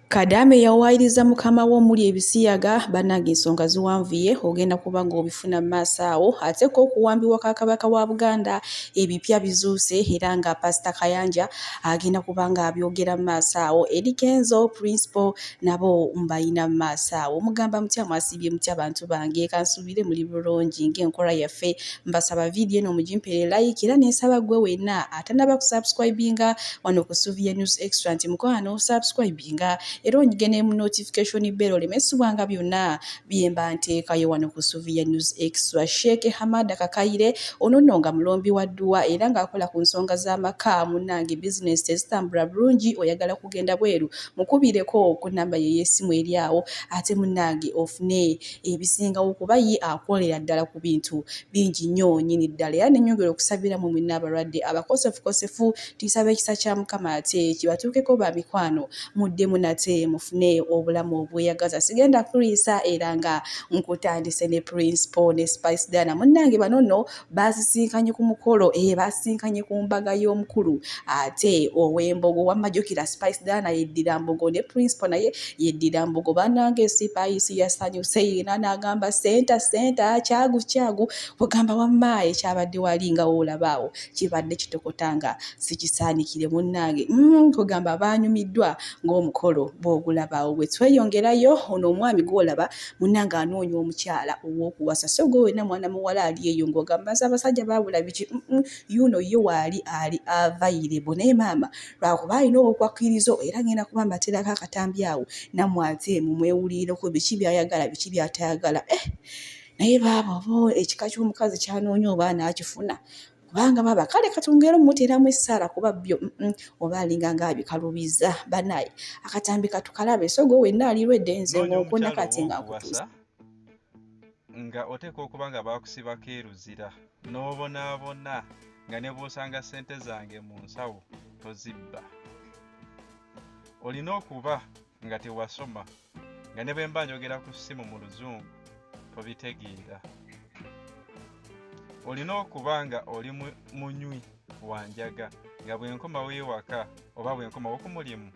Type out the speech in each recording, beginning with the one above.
Kadame yawayiriza mukama wo muli ebisiyaga bannange ensonga ziwanvuye ogenda kuba ng'obifuna mu maaso awo ate ko okuwambiwa ka Kabaka wa Buganda ebipya bizuuse era nga Pastor Kayanja agenda kuba nga abyogera mu maaso awo Eddie Kenzo Principal nabo mbayina mu maaso awo mugamba mutya mwasibye mutya abantu bange kansubire muli bulungi ng'enkola yaffe mbasaba video eno mugimpere like era n'ensaba gwe wenna atanaba kusubscribinga wano ku Suvia News Extra nti mukwano subscribinga era onyigene mu notification bell lemesubwanga byonna byemba nteekayo wano ku Suvia News Extra. Sheikh Hamada Kakayire ono nga mulombi wa dduwa era ng'akola ku nsonga z'amaka munnange business ezitambula bulungi oyagala kugenda bweru mukubireko ku namba ye y'essimu eri awo ate munnange ofune ebisingawo kuba ye akolera ddala ku bintu bingi nnyo nnyini ddala era n'ennyongera okusabira mu mwinna abalwadde abakosefukosefu tisaba ekisa kya Mukama ate kibatuukeko ba mikwano muddemu nate mufune obulamu obweyagaza sigenda kulisa era nga nkutandise ne Principal ne Spice Dana munnange banono basisinkanye ku mukolo basisinkanye ku mbaga y'omukulu ate ow'embogo wamajukira Spice Dana yeddira mbogo ne Principal naye yeddira mbogo bannange Spice yasanyuse yina n'agamba senta kyagu kugamba wamma ekyabadde walinga olabaawo kibadde kitokotanga sikisaanikire munnange kugamba banyumiddwa ng'omukolo bw'ogulabaawo bwe tweyongerayo ono omwami gw'olaba munnange anoonya omukyala ow'okuwasa so gwe wenna mwana muwala ali eyo ng'ogamba abasajja baabula biki yuno ye waali ali available naye maama lwakuba alina obukwakkirizo era ngenda kuba mbateerako akatambi awo nammwe ate mumwewulirireko biki by'ayagala biki by'atayagala naye baaba oba ekika ky'omukazi kyanoonya oba anaakifuna kubanga baba kale katungero muteramu essala kuba byo oba alinga ng'abikalubiza banaye akatambi katukalabe so gwe wenna alirwedde nze ng'okuna kati nga nkutuusa nga oteeka okuba nga baakusibako eruzira n'obonaabona nga ne bw'osanga ssente zange mu nsawo tozibba olina okuba nga tewasoma nga ne bwe mba njogera ku ssimu mu luzungu tobitegeera olina okuba nga oli munywi wanjaga nga bwenkomawo ewaka oba bwenkomawo ku mulimu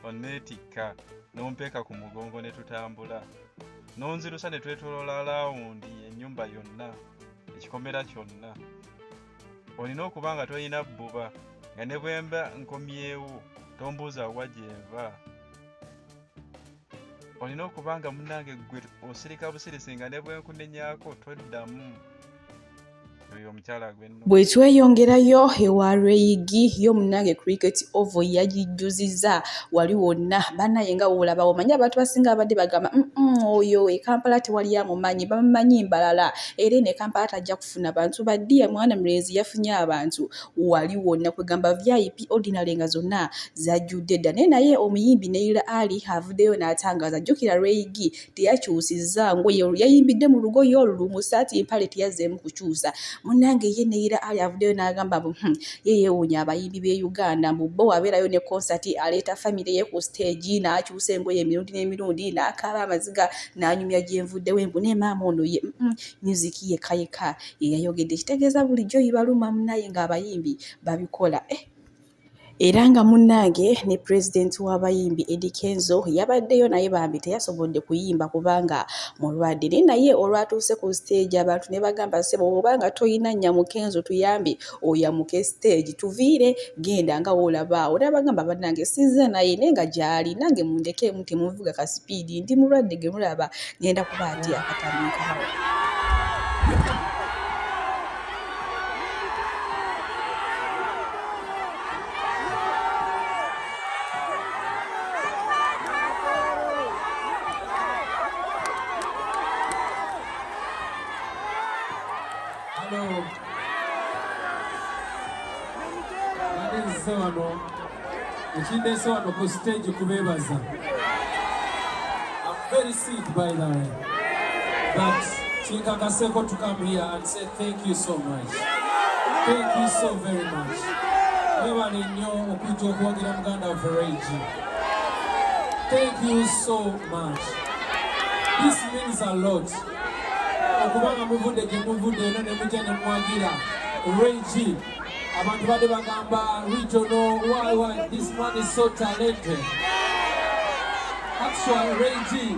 onneetikka n'ompeeka ku mugongo ne tutambula n'onzirusa ne twetoloola laawundi ennyumba yonna ekikomera kyonna olina okuba nga tolina bbuba nga ne bwemba nkomyewo tombuuza wa gyenva olina okuba nga munnange gwe osirika busirisi nga ne bwenkunenyaako toddamu bwe tweyongerayo ewa Reyigi yo munnange cricket oval yagijjuziza wali wonna bannaye nga woolaba omanya abantu basinga abadde bagamba oyo Kampala tewali amumanyi bamumanyi mbalala era ne Kampala tajja kufuna bantu baddiya mwana mulenzi yafunye abantu wali wonna kwegamba VIP ordinary nga zonna zajjudde dda naye omuyimbi Neira Ali avuddeyo n'atangaza jjukira Reyigi teyakyusizza ngoye yayimbidde mu lugoye olulumu saati empale teyazzeemu kukyusa munnange ye Neira Ali avuddeyo n'agamba ye yeewuunya abayimbi b'e Uganda mbu bo wabeerayo ne concert aleeta family ye ku stage n'akyusa engoye emirundi n'emirundi n'akaaba amaziga n'anyumya gyenvuddewo embu ne maama ono ye music yekka yeyayogedde kitegeeza bulijjo yibaluma munnaye ng'abayimbi babikola era nga munnange ne president w'abayimbi Eddie Kenzo yabaddeyo naye bambi teyasobodde kuyimba kubanga mulwadde naye olwatuuse ku stage abantu ne bagamba sebo obanga toyina nnyamu Kenzo tuyambe oyamuke stage tuviire genda nga woolabaawo n'abagamba bannange sizza naye nenga gyali nange mundeke muti muvuga ka speed ndi mulwadde ge mulaba ngenda kuba ati akatamikawo I'm very sick by the way, but Chinka Kaseko to come here and say thank you so much. Thank you so very much. Thank you so much. This means a lot. Reggie, abantu bade bagamba regional why this man is so talented. actually Ray G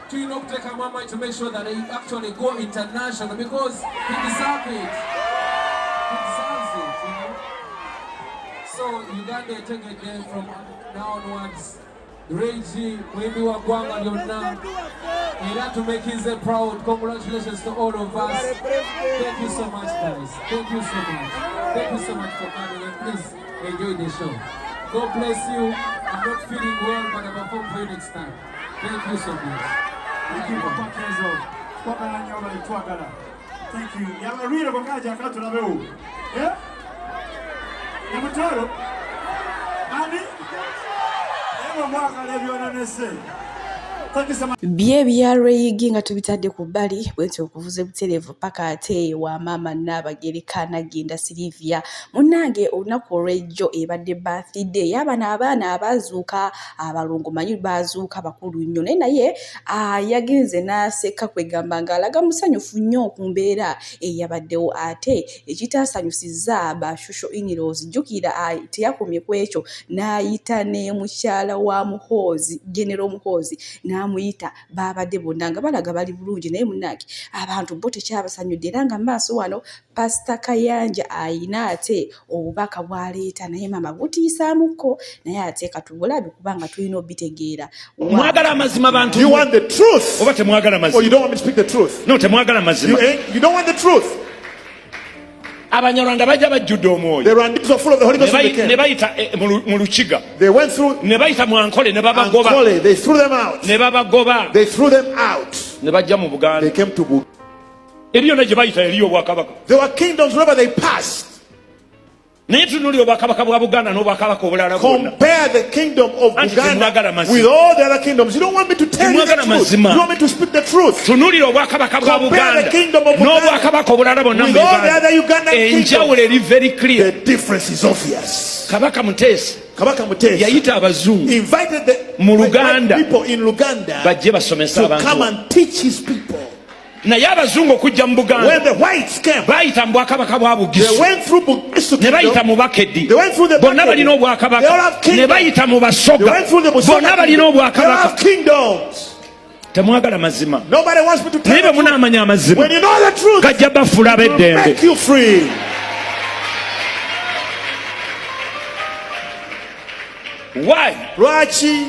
to take a moment to make sure that they actually go international because he deserves it. He deserves it, you know. So Uganda take again from now onwards. Ray G, Wendy Wagwanga Yonna. And that to make him proud. Congratulations to all of us. Thank you so much, guys. Thank you so much. Thank you so much for coming and please enjoy the show. God bless you. I'm not feeling well, but I'll perform for you next time. Thank you so much. Thank you, Papa Kenzo. Thank you. Yalla rira bakaja katu na beu. Yeah? Yamutaro. Ani? Ema mwaka levyo na nese. Bye byareyigi nga tubitadde ku bbali bwetyo okuvuza buterevu paka ate wa mama Nabagereka Nagginda Sylvia munnange olunaku olw'ejjo ebadde birthday y'abaana abaana abazuuka abalongo manyi bazuuka bakulu nnyo naye yagenze n'aseka kwegamba ng'alaga musanyufu nnyo ku mbeera eyabaddewo ate ekitaasanyusizza bashusho in-laws jjukira teyakomye ku ekyo n'ayita ne mukyala wa Muhoozi General Muhoozi muyita babadde bonna nga balaga bali bulungi naye munnange abantu bo tekyabasanyudde era nga maaso wano Pastor Kayanja ayina ate obubaka bwaleeta naye mama butiisaamuko naye ate katubulabe kubanga tulina obitegeera mwagala amazima bantu You want the truth oba temwagala mazima or you don't want me to speak the truth? no temwagala mazima You don't want the truth. Abanyarwanda bajja bajjudde omwoyo The Rwandese are full of the Holy Ghost when they came. ne bayita mu Lukiga They went through ne bayita mu Ankole ne babagoba Ankole. They threw them out. ne babagoba They threw them out. ne bajja mu They Buganda came to Buganda. eriyo ne gye bayita eriyo obwakabaka There were kingdoms wherever they passed. naye tunuli obwakabaka bwa Buganda n'obwakabaka obulala bwonna Compare the kingdom of Anti Uganda temwagala mazima. with all the other kingdoms. You don't want me to tell you the Temwagala truth. mazima. You want me to speak the truth. tunulira obwakabaka bwa Compare Buganda the kingdom of Uganda n'obwakabaka obulala bonna mu with all the other Uganda Ugandan enjawulo kingdoms. eri very clear The difference is obvious. kabaka Muteesa Kabaka Mutesa yayita abazungu invited the Mu white Luganda. people in Luganda bajje basomesa to abantu come and teach his people. naye abazungu okujja mu When Buganda the whites came, bayita mu bwakabaka bwa they Bugisu went through Bugisu ne bayita kingdom. mu Bakeddi They went through the bonna Bakeddi. balina They all obwakabaka have ne kingdoms. bayita mu They Basoga went through the Busoga bonna balina kingdom. They all obwakabaka have kingdoms. temwagala mazima Nobody wants me to tell naye bwe you. munaamanya amazima When you know the truth, gajja bafula it will ab'eddembe make you free. why Lwaki?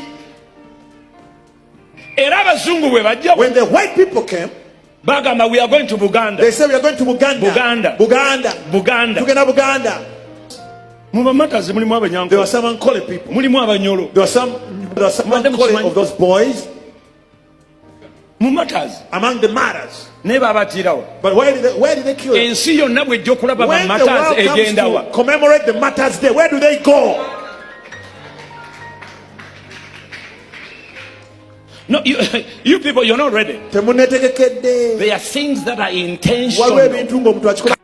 era abazungu bwe bajja When the white people came, bagamba we are going to Buganda they said we are going to Buganda. Buganda. Buganda. Buganda Tugenda Buganda. mu bamatazi mulimu There abanyankole were some Ankole people. mulimu abanyolo There were some Madam Ankole Chimanyi. of those boys mu matazi among the martyrs. naye babatirawo But where did they kill them? ensi yonna bwejja okulaba When the bamatazi world comes egendawa to commemorate the Martyrs' Day, where do they go? no you people you're not ready Temunetegekedde. there are things that are Waliwo intentional ebintu ng'omuntu akikola.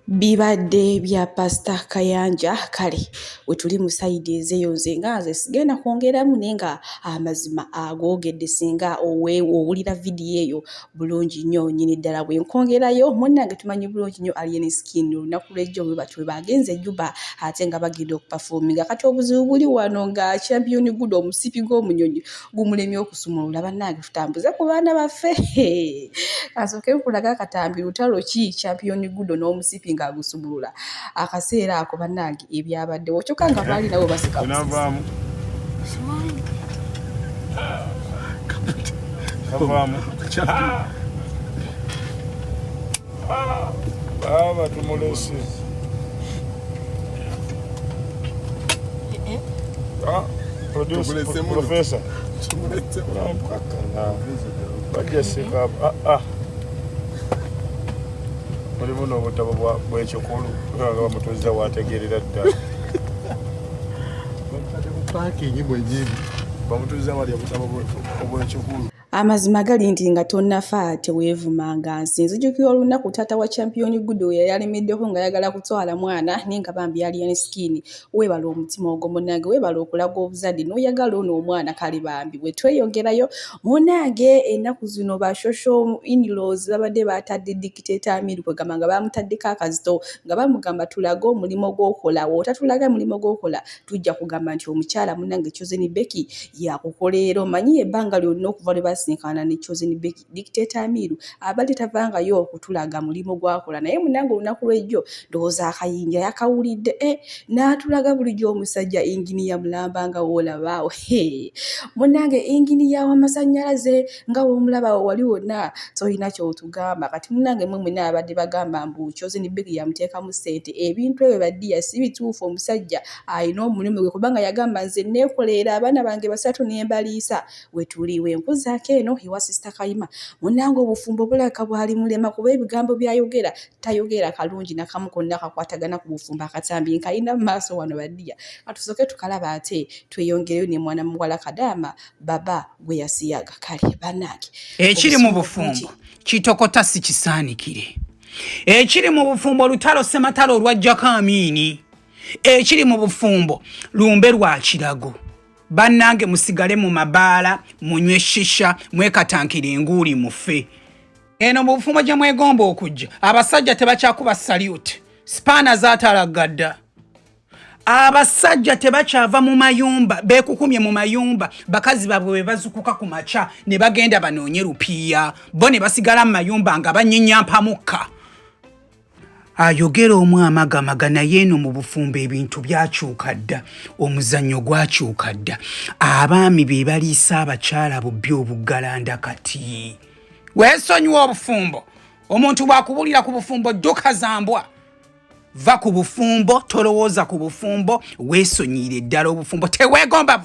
bibadde bya Pastor Kayanja kale we tuli mu sayidi ezeyo nze nga nze sigenda kwongeramu naye nga amazima agoogedde singa owulira vidiyo eyo bulungi nnyo nnyini ddala bwe nkwongerayo munnange tumanyi bulungi nnyo Alien Skin olunaku lw'ejjo bwe batwe bagenze Juba ate nga bagenda okupafuminga kati obuzibu buli wano nga Champion Good omusipi gw'omunyonyi gumulemye okusumulula bannange tutambuze ku baana baffe asooke nkulaga akatambi lutalo ki Champion Good n'omusipi nga agusumulula akaseera ako bannange ebyabaddewo kyokka nga baali nabo baseka Kavaamu. Kavaamu. Baba tumulese. Producer, professor. Bajja mulimu n'obutabo bw'ekikulu nga bamutuuza waategeerera ddala bamutuuza wali obutabo obw'ekikulu Amazima gali nti nga tonnafa teweevumanga nsi. Nzijukira olunaku taata wa champion Gudo yalemiddeko nga yagala kutwala mwana naye nga bambi yali ya skin. Weebala omutima ogwo munnange, weebala okulaga obuzadde n'oyagala ono omwana kale bambi bwe tweyongerayo munnange ennaku zino ba social in-laws babadde batadde dictator Amiru kwegamba nga bamutaddeko akazito nga bamugamba tulaga omulimu gw'okola, wotatulaga mulimu gw'okola tujja kugamba nti omukyala munnange Chosen Becky yakukoleera. Omanyi ebbanga lyonna okuva lwe basinkana ne Chosen Becky dictator Amiru abadde tavangayo okutulaga mulimu gwakola, naye munnange olunaku lw'ejjo ndowooza akayinja yakawulidde n'atulaga bulijjo omusajja inginiya mulambanga woolabaawo. Munnange inginiya w'amasannyalaze nga w'omulaba wali wonna tolina ky'otugamba kati munnange mwe mwenna abadde bagamba mbu Chosen Becky yamuteekamu ssente ebintu ebyo baddiya si bituufu. Omusajja alina omulimu gwe kubanga yagamba nze neekoleera abaana bange basatu ne mbaliisa we tuliwe enkuzaako eno ewa Sister Kayima. Munnange obufumbo bulabika bwali mulema kuba ebigambo byayogera tayogera kalungi nakamu konna kakwatagana ku bufumbo akatambi nkayina mu maaso wano baddiya. Katusooke tukalaba ate tweyongereyo ne mwana muwala Kadaama baba gwe yasiyaga kale bannange. Ekiri mu bufumbo kitokota si kisaanikire. Ekiri mu bufumbo lutalo sematalo olwajjako Amiini. Ekiri mu bufumbo lumbe lwa kirago. Bannange musigale mu mabaala munywe shisha mwekatankire enguuli mufe. Eno mu bufumbo gye mwegomba okujja abasajja tebakyakuba salute spana zaatalagadda. Abasajja tebakyava mu mayumba beekukumye mu mayumba bakazi babwe bwe bazukuka ku maca ne bagenda banoonye rupiya bo ne basigala mu mayumba nga banyenyampa mukka. Ayogera omwamagamaga naye eno mu bufumbo ebintu byakyuka dda, omuzannyo gwakyuka dda. Abaami be baliisa abakyala bubbi obuggalanda kati. Weesonyiwa obufumbo. Omuntu bw'akubulira ku bufumbo dduka zambwa. Va ku bufumbo, tolowooza ku bufumbo, weesonyiire ddala obufumbo, teweegomba.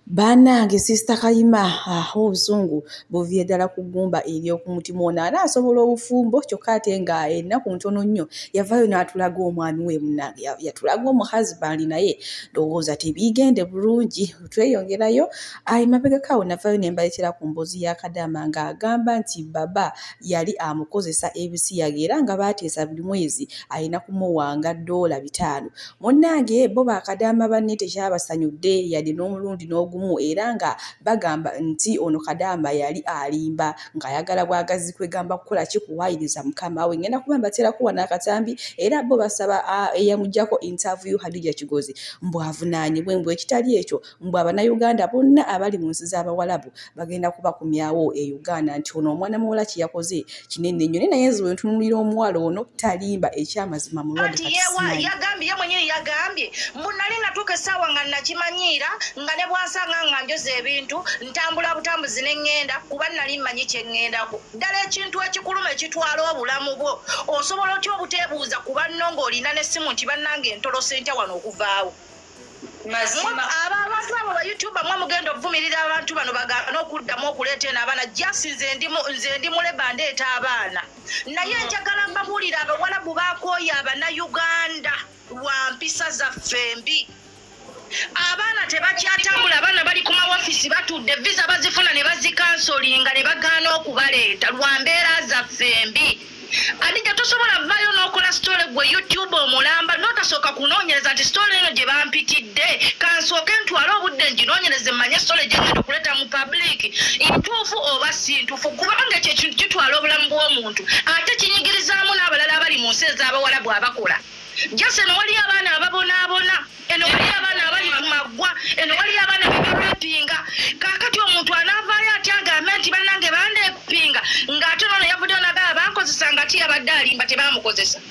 Bannange Sister Kayima obuzungu buvye ddala ku ggumba ery'okumutima ono anaasobola obufumbo kyokka ate nga ennaku ntono nnyo yavaayo n'atulaga omwami we munnange yatulaga omuhazibandi naye ndowooza tebigende bulungi. Tweyongerayo emabegako navaayo ne mbaleetera ku mboozi ya Kadaama ng'agamba nti baba yali amukozesa ebisiyaga era nga baateesa buli mwezi alina kumuwanga $500. Munnange bo ba Kadaama banne tekyabasanyudde yali n'omulundi n'ogumu era nga bagamba nti ono Kadaama yali alimba ng'ayagala bwagazi kwegamba kukola kikuwaayiriza mukama we. Ngenda kuba mbateerako wano akatambi era bo basaba eyamuggyako interview Hadija Kigozi mbu avunaanyibwe mbu ekitali ekyo mbu Abannayuganda bonna abali mu nsi z'Abawalabu bagenda kubakumyawo e Uganda nti ono omwana muwala kye yakoze kinene nnyo naye nze ntunulira omuwala ono talimba ekyamazima mulwadde kati yagambye mwenyini yagambye mbu nali natuuka essaawa nga nakimanyiira nga ne bwansanga nga njoza ebintu ntambula butambuzi ne ŋŋenda kuba nali mmanyi kye ŋŋendako. Ddala ekintu ekikuluma ekitwala obulamu bwo osobola otya obuteebuuza ku banno ng'olina n'essimu nti bannange ntolose ntya wano okuvaawo. Abantu abo ba YouTuber mwe mugenda okuvumirira abantu bano bagana okuddamu okuleeta eno abaana jasi nze ndi muleba ndeeta abaana naye njagala mbabuulira Abawalabu baakooye Abannayuganda lwa mpisa zaffe mbi. Abaana tebakyatambula, abaana bali ku mawafisi batudde visa bazifuna ne bazikansolinga ne bagaana okubaleeta lwa mbeera zaffe mbi. Adija tosobola vaayo n'okola story gwe YouTube omulamba n'otasooka kunoonyereza nti story eno gye bampitidde kansooke ntwale obudde nginoonyereze mmanye story gye ngenda okuleeta mu public ntuufu oba si ntuufu kubanga ekyo ekintu kitwala obulamu bw'omuntu ate kinyigirizaamu n'abalala abali mu nsi ez'Abawalabu abakola. Jase eno wali abaana ababonaabona, eno wali abaana abali mu maggwa, eno wali abaana bebalwepinga. Kaakati omuntu anaavaayo atya agambe nti bannange bandeepinga ng'ate nono yavuddeyo nagaba bankozesa nga ti abadde alimba tebamukozesa.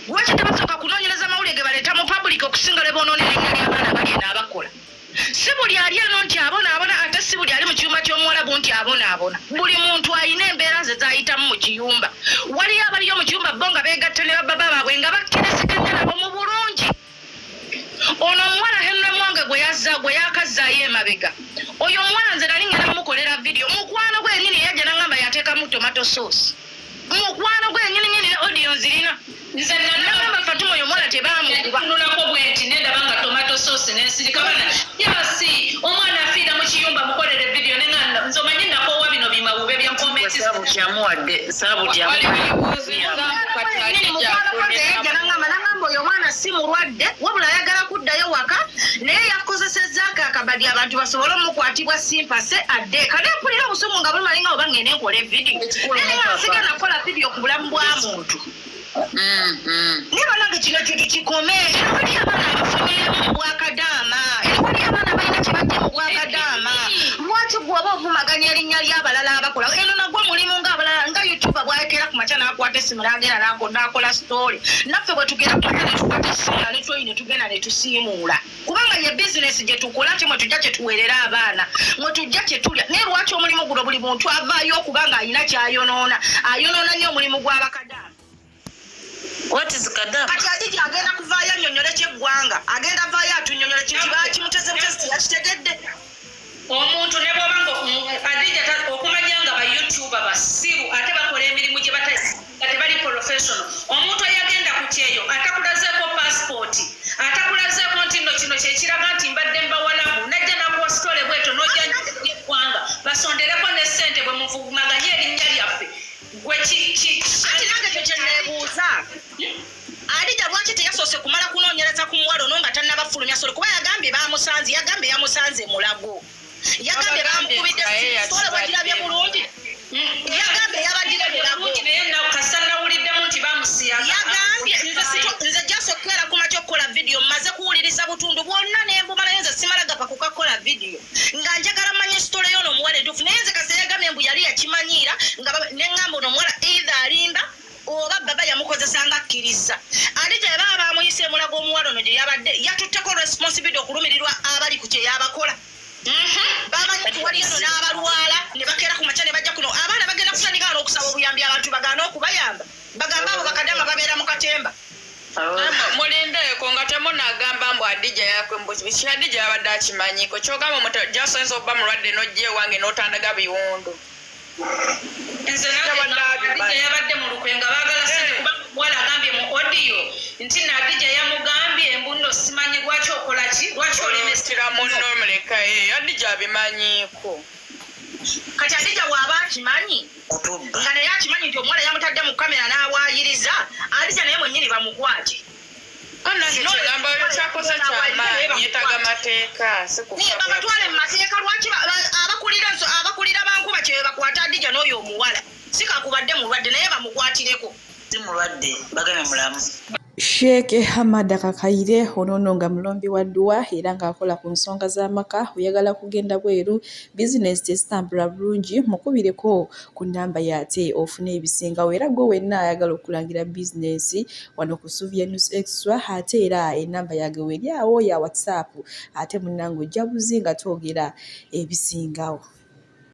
Lwaki tebasooka kunoonyereza mawulire ge baleeta mu public okusinga lwe boonoonera erinnya ly'abaana abali eno abakola? Si buli ali eno nti abonaabona ate si buli ali mu kiyumba ky'Omuwalabu nti abonaabona. Buli muntu alina embeera ze z'ayitamu mu kiyumba. Waliyo abaliyo mu kiyumba bo nga beegatta ne bababa baabwe nga bakkiriziganya nabo mu bulungi. Ono omuwala Henry Mwange gwe yakazzaayo emabega. Oyo omuwala nze nali ngenda mukolera vidiyo. Mukwano gwe yennyini yajja n'angamba yateekamu tomato sauce. Mukwano gwe yennyini audio nzirina. Nze nagamba Fatuma oyo omuwala tebaamukuba. Nunako bwe nti nedaba nga tomato sauce n'ensirika bana. Yasi omwana afiira mu kiyumba mukolere vidiyo ne nganda nze omanyi nakoowa bino bimawulire. kyamuwadde saabu nangamba oyo omwana si mulwadde wabula ayagala kuddayo waka naye yakozesezzaako akabadi abantu basobole omukwatibwa simpase adde kale mpulira obusungu nga bulimalinga oba ngende nkola evidiyo nsiga nakola vidiyo ku bulamu bwa muntu niba nange kino kintu kikome wali abaana abafunire mu bwakadaama wali abaana balina kibadde mu bwakadaama lwaki gwoba ovumaganya erinnya ly'abalala abakola eno nagwe mulimu ng'abalala nga youtuber bwayekera ku makya n'akwata essimu n'agenda n'akola story naffe bwe tugenda kwata ne tukwata essimu ne twoyi ne tugenda ne tusiimuula kubanga ye bizinesi gye tukola ti mwe tujja kye tuweerera abaana mwe tujja kye tulya naye lwaki omulimu guno buli muntu avaayo okubanga alina kyayonoona ayonoona nnyo omulimu gw'abakadaama. What is Kadam? Kati Adija agenda kuvaayo annyonnyole ky'eggwanga agenda avaayo atunyonnyole kimuteze butezi yakitegedde omuntu ne bw'oba nga Adija okumanya nga ba-YouTuber basiru ate bakola emirimu gye nga tebali professional omuntu eyagenda ku kyeyo atakulazeeko passport atakulazeeko nti nno kino kyekiraga nti mbadde mbawalamu najja nakuwa sitole bweto n'ojja eggwanga basondereko ne ssente bwe muvumaganye erinnya lyaffe ati nange kyo kyeneebuuza Adija lwaki teyasoose kumala kunoonyereza ku muwala ono nga tannabafulumya sole kuba yagambye yamusanze mulago yagambye bamukubidde sole bwagirabye bulungi yagambye yabagire mulago kasannawuliddemu nti bamusiya yagambye nze jasokera kumakyo okukola vidiyo mmaze kuwuliriza butundu bwonna nembuma naye nze simala gapa kukakola vidiyo nga njagala manye sitole y'ono omuwala entuufu naye nze kase yagambye mbu yali yakimanyiira nga neŋŋamba ono omuwala either alimba oba baba yamukozesa nga akkiriza Adija baba bamuyise emulago omuwala ono gye yabadde yatutteko responsibility okulumirirwa abali ku kye yabakola wali eno n'abalwala ne bakeera ku makya ne bajja kuno abaana bagenda kutandika n'okusaba obuyambi abantu bagaana okubayamba bagamba abo bakadama babeera mu katemba mulindeeko nga temunagamba mbu Adija yakwembuki Adija yabadde akimanyiko kyogamba omuntu gyasoyinza okuba mulwadde n'ojja ewange n'otandaga biwundu nze Adija yabadde mu lukwe nga baagala sente kuba muwala agambye mu audio nti Adija yamugambye mbu nno simanyi lwaki okola ki lwaki olemesera munno muleka Adija abimanyiiko kati Adija bw'aba akimanyi nga naye akimanyi nti omuwala yamutadde mu kamera n'awaayiriza Adija naye mwennyini bamukwate ekigamba kyakoze kyamaanyi yetaaga mateeka babatwale mu mateeka lwaki abakulira bankuba kye bakwata Adija n'oyo omuwala si kakubadde mulwadde naye bamukwatireko si mulwadde bagame mulamu. Sheikh Hamad Kakaire ono nga mulombi wa dduwa era ng'akola ku nsonga z'amaka oyagala kugenda bweru bizinesi tesitambula bulungi mukubireko ku nnamba yate ofune ebisingawo era gwe wenna ayagala okulangira bizinesi wano ku Suvia News Extra ate era ennamba yage weri awo ya WhatsApp ate munnange ojja buzinga twogera ebisingawo.